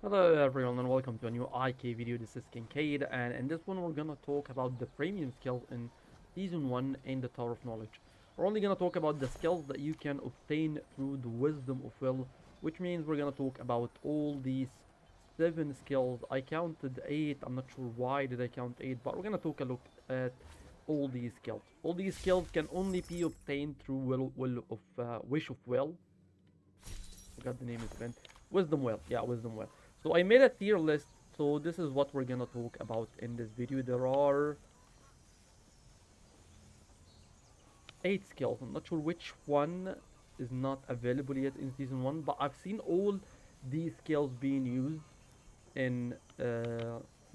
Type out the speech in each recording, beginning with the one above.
Hello everyone and welcome to a new IK video. This is Kincaid, and in this one we're gonna talk about the premium skills in Season 1 in the Tower of Knowledge. We're only gonna talk about the skills that you can obtain through the Wisdom of Will, which means we're gonna talk about all these 7 skills. I counted 8, I'm not sure why did I count 8, but we're gonna take a look at all these skills. All these skills can only be obtained through Wish of Will. Forgot the name is been Wisdom Well. Yeah, Wisdom Well. So I made a tier list. So this is what we're gonna talk about in this video. There are 8 skills. I'm not sure which one is not available yet in season one, but I've seen all these skills being used in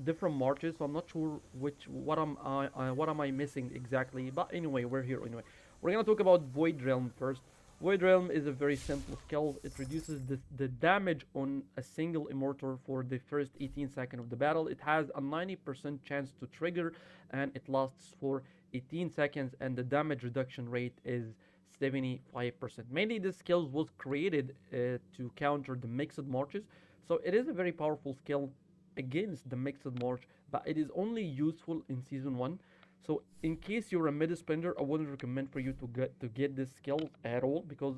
different marches. So I'm not sure what am I missing exactly. But anyway, we're here anyway. We're gonna talk about Void Realm first. Void Realm is a very simple skill. It reduces the damage on a single immortal for the first 18 seconds of the battle. It has a 90% chance to trigger, and it lasts for 18 seconds, and the damage reduction rate is 75%. Mainly this skill was created to counter the mixed marches, so it is a very powerful skill against the mixed march, but it is only useful in season 1. So in case you're a mid spender, I wouldn't recommend for you to get this skill at all, because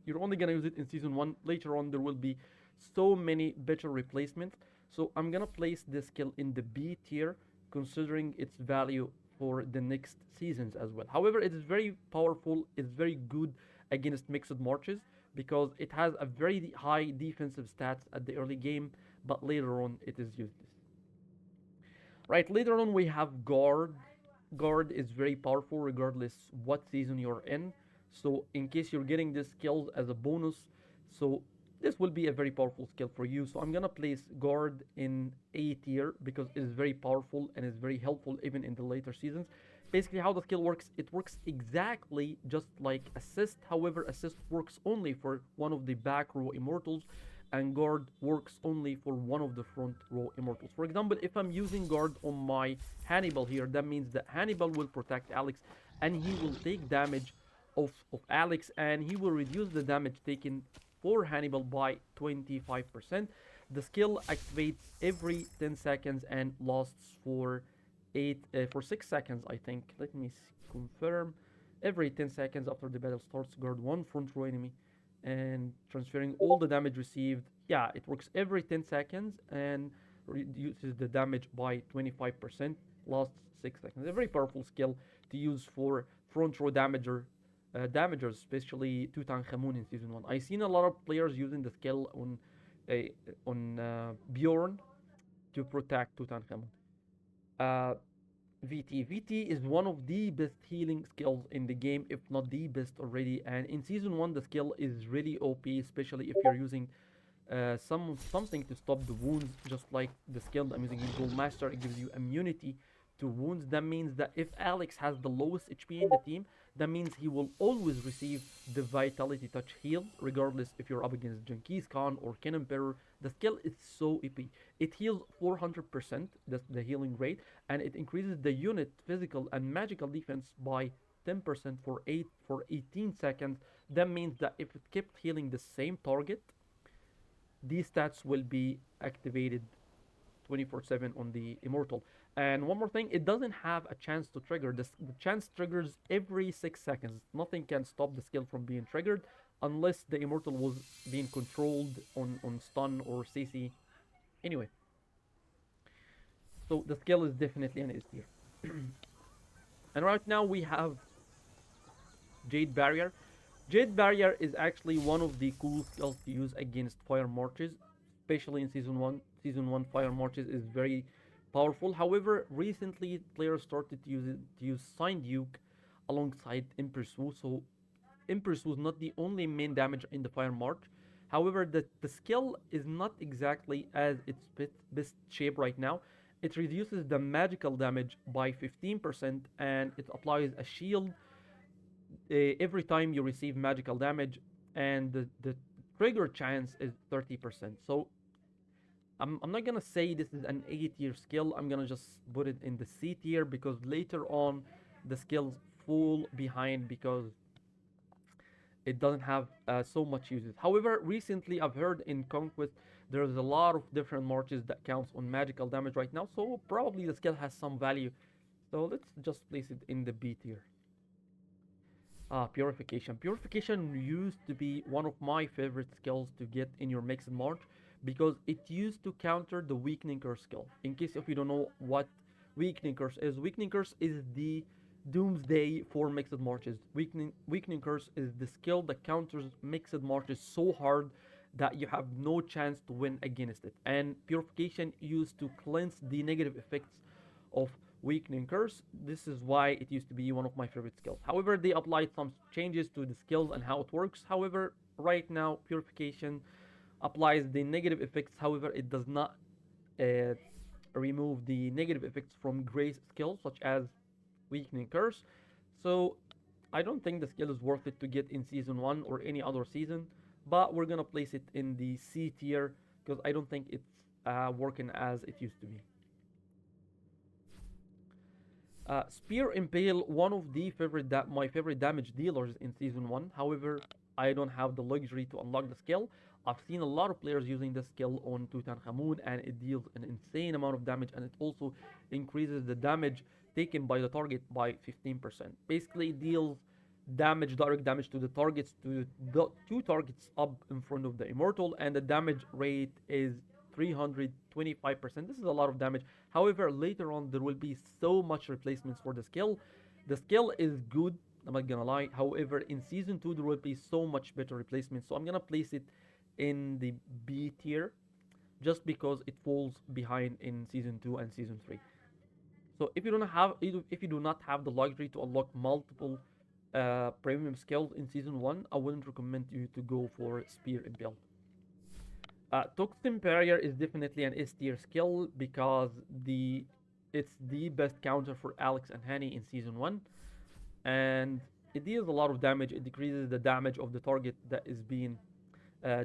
you're only gonna use it in season 1. Later on there will be so many better replacements. So I'm gonna place this skill in the B tier, considering its value for the next seasons as well. However, it is very powerful, it's very good against mixed marches, because it has a very high defensive stats at the early game, but later on it is useless. Right, later on we have guard. Guard is very powerful regardless what season you're in. So in case you're getting this skill as a bonus, so this will be a very powerful skill for you. So I'm gonna place guard in A tier because it is very powerful and is very helpful even in the later seasons. Basically how the skill works, it works exactly just like assist. However, assist works only for one of the back row immortals, and guard works only for one of the front row immortals. For example, if I'm using guard on my Hannibal here, that means that Hannibal will protect Alex, and he will take damage of Alex, and he will reduce the damage taken for Hannibal by 25%. The skill activates every 10 seconds and lasts for 6 seconds, I think. Let me confirm. Every 10 seconds after the battle starts, guard one front row enemy and transferring all the damage received. Yeah, it works every 10 seconds and reduces the damage by 25%, lasts 6 seconds. A very powerful skill to use for front row damagers, especially Tutankhamun in season 1. I've seen a lot of players using the skill on Bjorn to protect Tutankhamun. Uh, VT is one of the best healing skills in the game, if not the best already. And in season 1, the skill is really OP, especially if you're using something to stop the wounds, just like the skill that I'm using in Gold Master. It gives you immunity to wounds. That means that if Alex has the lowest HP in the team, that means he will always receive the Vitality Touch heal, regardless if you're up against Genghis Khan or Ken Emperor. The skill is so OP. It heals 400%, that's the healing rate, and it increases the unit physical and magical defense by 10% for 18 seconds. That means that if it kept healing the same target, these stats will be activated 24/7 on the immortal. And one more thing, it doesn't have a chance to trigger. The chance triggers every 6 seconds. Nothing can stop the skill from being triggered unless the immortal was being controlled on stun or CC. Anyway, so the skill is definitely an S tier. And right now we have Jade Barrier. Jade Barrier is actually one of the cool skills to use against fire marches, especially in season 1. Season 1 fire marches is very powerful. However, recently players started to use Sign Duke alongside Empress Wu. So Empress was not the only main damage in the fire march. However, the skill is not exactly as its best shape right now. It reduces the magical damage by 15%, and it applies a shield every time you receive magical damage, and the trigger chance is 30%. So I'm not gonna say this is an A tier skill. I'm gonna just put it in the C tier because later on the skills fall behind because it doesn't have so much uses. However, recently I've heard in Conquest There's a lot of different marches that counts on magical damage right now, so probably the skill has some value. So let's just place it in the B tier. Purification. Purification used to be one of my favorite skills to get in your mixed march because it used to counter the weakening curse skill. In case if you don't know what weakening curse is the doomsday for mixed marches. Weakening curse is the skill that counters mixed marches so hard that you have no chance to win against it. And purification used to cleanse the negative effects of weakening curse. This is why it used to be one of my favorite skills. However, they applied some changes to the skills and how it works. However, right now, purification applies the negative effects. However, it does not uh, remove the negative effects from grace skills such as weakening curse. So I don't think the skill is worth it to get in season 1 or any other season, but we're gonna place it in the C tier because I don't think it's working as it used to be. Spear Impale, one of the my favorite damage dealers in season one. However, I don't have the luxury to unlock the skill. I've seen a lot of players using the skill on Tutankhamun, and it deals an insane amount of damage, and it also increases the damage taken by the target by 15%. Basically, it deals direct damage to the targets, to the two targets up in front of the immortal, and the damage rate is 325%. This is a lot of damage. However, later on there will be so much replacements for the skill. The skill is good, I'm not gonna lie. However, in season 2 there will be so much better replacements. So I'm gonna place it in the B tier just because it falls behind in season 2 and season 3. So if you do not have the luxury to unlock multiple premium skills in season 1, I wouldn't recommend you to go for Spear and Belt. Toxin barrier is definitely an S tier skill because it's the best counter for Alex and Hani in season 1, and it deals a lot of damage. It decreases the damage of the target that is being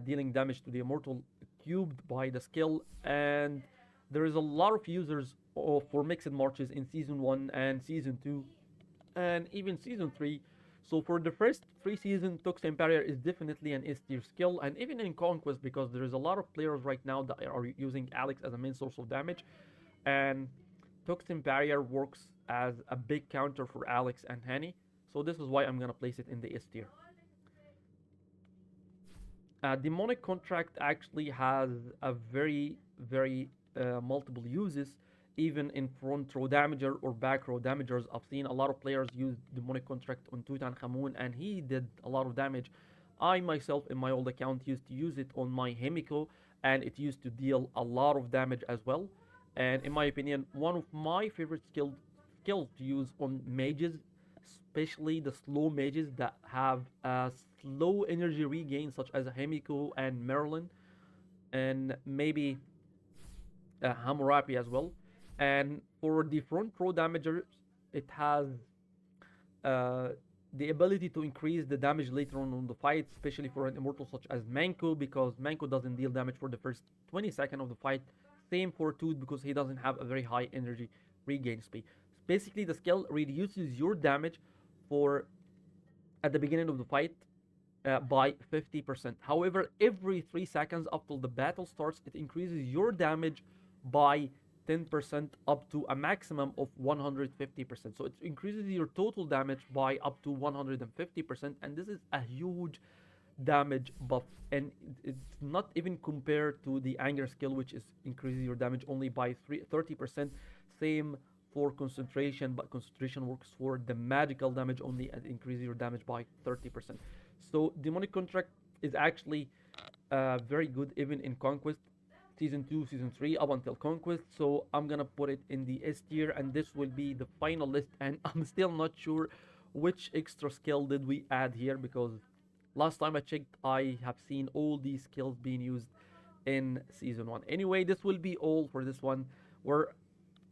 dealing damage to the immortal cubed by the skill, and there is a lot of users for mixed marches in season 1 and season 2 and even season 3. So for the first 3 seasons, Toxin Barrier is definitely an S tier skill, and even in Conquest, because there is a lot of players right now that are using Alex as a main source of damage, and Toxin Barrier works as a big counter for Alex and Hani. So this is why I'm gonna place it in the S tier. Demonic Contract actually has a very multiple uses, even in front row damager or back row damagers. I've seen a lot of players use Demonic Contract on Tutankhamun, and he did a lot of damage. I myself, in my old account, used to use it on my Himiko, and it used to deal a lot of damage as well. And in my opinion, one of my favorite skills to use on mages, especially the slow mages that have a slow energy regain, such as Himiko and Merlin, and maybe Hammurabi as well. And for the front row damagers, it has uh, the ability to increase the damage later on the fight, especially for an immortal such as Manko, because Manko doesn't deal damage for the first 20 seconds of the fight. Same for Toot, because he doesn't have a very high energy regain speed. Basically, the skill reduces your damage for at the beginning of the fight by 50%. However, every 3 seconds up till the battle starts, it increases your damage by 10% up to a maximum of 150%. So it increases your total damage by up to 150%, and this is a huge damage buff, and it's not even compared to the anger skill, which is increases your damage only by 30%. Same for concentration, but concentration works for the magical damage only and increases your damage by 30%. So demonic contract is actually very good even in conquest, season 2, season 3, up until conquest. So I'm gonna put it in the S tier, and this will be the final list. And I'm still not sure which extra skill did we add here, because last time I checked, I have seen all these skills being used in season 1. Anyway, this will be all for this one. We're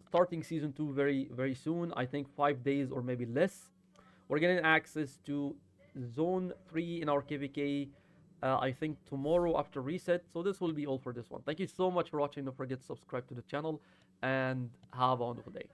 starting season 2 very soon. I think 5 days or maybe less. We're getting access to zone 3 in our KVK, I think tomorrow after reset. So this will be all for this one. Thank you so much for watching. Don't forget to subscribe to the channel, and have a wonderful day.